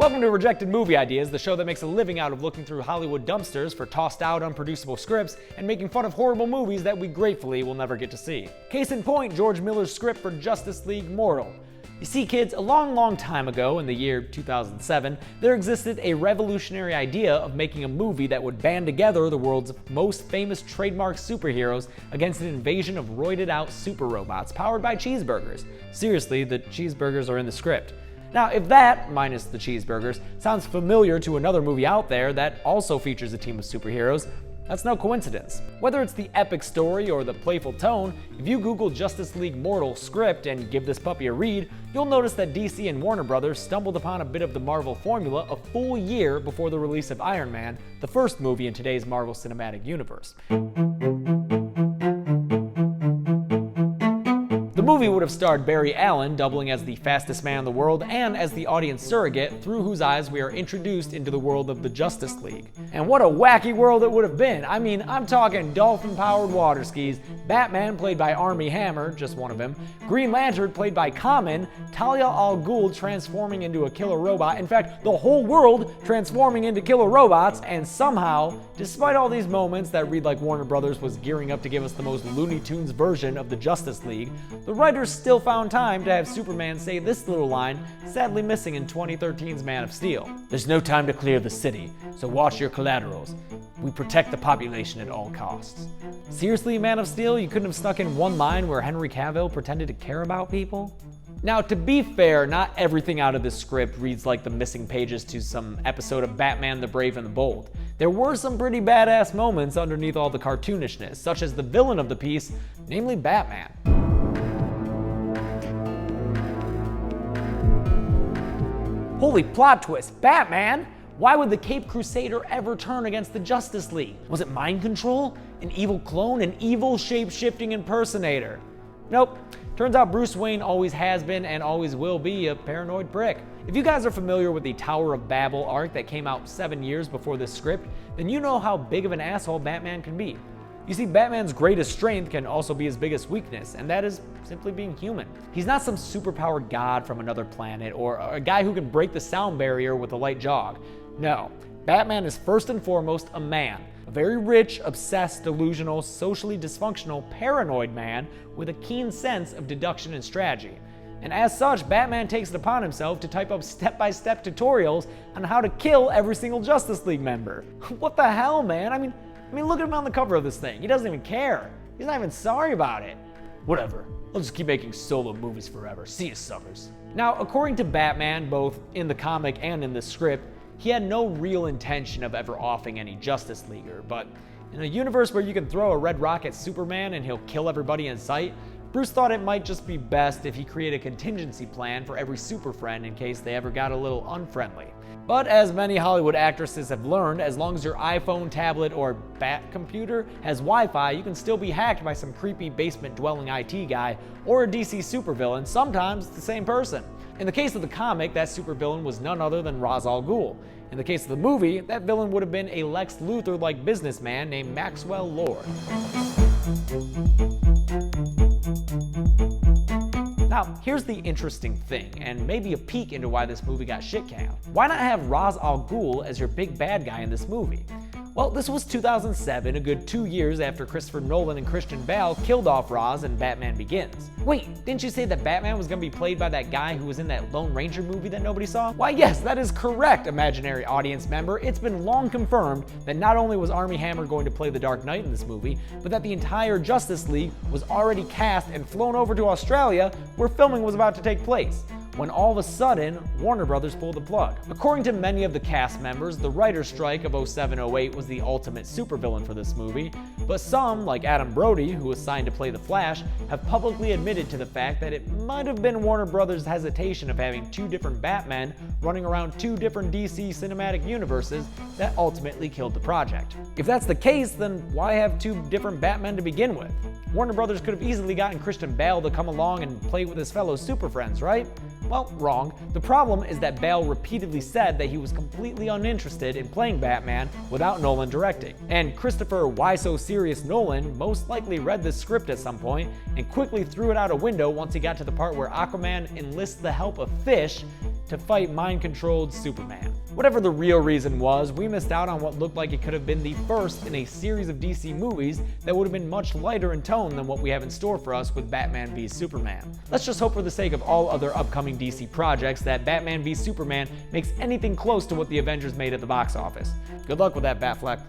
Welcome to Rejected Movie Ideas, the show that makes a living out of looking through Hollywood dumpsters for tossed out, unproducible scripts and making fun of horrible movies that we gratefully will never get to see. Case in point, George Miller's script for Justice League Mortal. You see, kids, a long time ago, in the year 2007, there existed a revolutionary idea of making a movie that would band together the world's most famous trademark superheroes against an invasion of roided out super robots powered by cheeseburgers. Seriously, the cheeseburgers are in the script. Now, if that, minus the cheeseburgers, sounds familiar to another movie out there that also features a team of superheroes, that's no coincidence. Whether it's the epic story or the playful tone, if you Google Justice League Mortal script and give this puppy a read, you'll notice that DC and Warner Brothers stumbled upon a bit of the Marvel formula a full year before the release of Iron Man, the first movie in today's Marvel Cinematic Universe. The movie would have starred Barry Allen, doubling as the fastest man in the world and as the audience surrogate through whose eyes we are introduced into the world of the Justice League. And what a wacky world it would have been. I mean, I'm talking dolphin-powered water skis, Batman played by Armie Hammer, just one of him, Green Lantern played by Common, Talia al Ghul transforming into a killer robot, in fact, the whole world transforming into killer robots, and somehow, despite all these moments that read like Warner Brothers was gearing up to give us the most Looney Tunes version of the Justice League, the writers still found time to have Superman say this little line, sadly missing in 2013's Man of Steel. "There's no time to clear the city, so watch your collaterals. We protect the population at all costs." Seriously, Man of Steel, you couldn't have snuck in one line where Henry Cavill pretended to care about people? Now, to be fair, not everything out of this script reads like the missing pages to some episode of Batman the Brave and the Bold. There were some pretty badass moments underneath all the cartoonishness, such as the villain of the piece, namely Batman. Holy plot twist, Batman? Why would the Caped Crusader ever turn against the Justice League? Was it mind control? An evil clone? An evil shape-shifting impersonator? Nope. Turns out Bruce Wayne always has been and always will be a paranoid prick. If you guys are familiar with the Tower of Babel arc that came out 7 years before this script, then you know how big of an asshole Batman can be. You see, Batman's greatest strength can also be his biggest weakness, and that is simply being human. He's not some superpowered god from another planet, or a guy who can break the sound barrier with a light jog. No, Batman is first and foremost a man. A very rich, obsessed, delusional, socially dysfunctional, paranoid man with a keen sense of deduction and strategy. And as such, Batman takes it upon himself to type up step-by-step tutorials on how to kill every single Justice League member. What the hell, man? I mean, look at him on the cover of this thing. He doesn't even care. He's not even sorry about it. Whatever. I'll just keep making solo movies forever. See you, suckers. Now, according to Batman, both in the comic and in the script, he had no real intention of ever offing any Justice Leaguer, but in a universe where you can throw a red rock at Superman and he'll kill everybody in sight, Bruce thought it might just be best if he created a contingency plan for every super friend in case they ever got a little unfriendly. But as many Hollywood actresses have learned, as long as your iPhone, tablet, or Bat computer has Wi-Fi, you can still be hacked by some creepy basement-dwelling IT guy or a DC supervillain, sometimes the same person. In the case of the comic, that supervillain was none other than Ra's al Ghul. In the case of the movie, that villain would have been a Lex Luthor-like businessman named Maxwell Lord. Now, here's the interesting thing, and maybe a peek into why this movie got shit-canned. Why not have Ra's al Ghul as your big bad guy in this movie? Well, this was 2007, a good 2 years after Christopher Nolan and Christian Bale killed off Ra's in Batman Begins. Wait, didn't you say that Batman was going to be played by that guy who was in that Lone Ranger movie that nobody saw? Why, yes, that is correct, imaginary audience member. It's been long confirmed that not only was Armie Hammer going to play the Dark Knight in this movie, but that the entire Justice League was already cast and flown over to Australia, where filming was about to take place, when all of a sudden, Warner Brothers pulled the plug. According to many of the cast members, the writer's strike of 07-08 was the ultimate supervillain for this movie, but some, like Adam Brody, who was signed to play the Flash, have publicly admitted to the fact that it might have been Warner Brothers' hesitation of having two different Batmen running around two different DC cinematic universes that ultimately killed the project. If that's the case, then why have two different Batmen to begin with? Warner Brothers could have easily gotten Christian Bale to come along and play with his fellow super friends, right? Well, wrong. The problem is that Bale repeatedly said that he was completely uninterested in playing Batman without Nolan directing. And Christopher "Why So Serious" Nolan most likely read this script at some point and quickly threw it out a window once he got to the part where Aquaman enlists the help of fish to fight mind-controlled Superman. Whatever the real reason was, we missed out on what looked like it could have been the first in a series of DC movies that would have been much lighter in tone than what we have in store for us with Batman v Superman. Let's just hope for the sake of all other upcoming DC projects that Batman v Superman makes anything close to what the Avengers made at the box office. Good luck with that, Batfleck.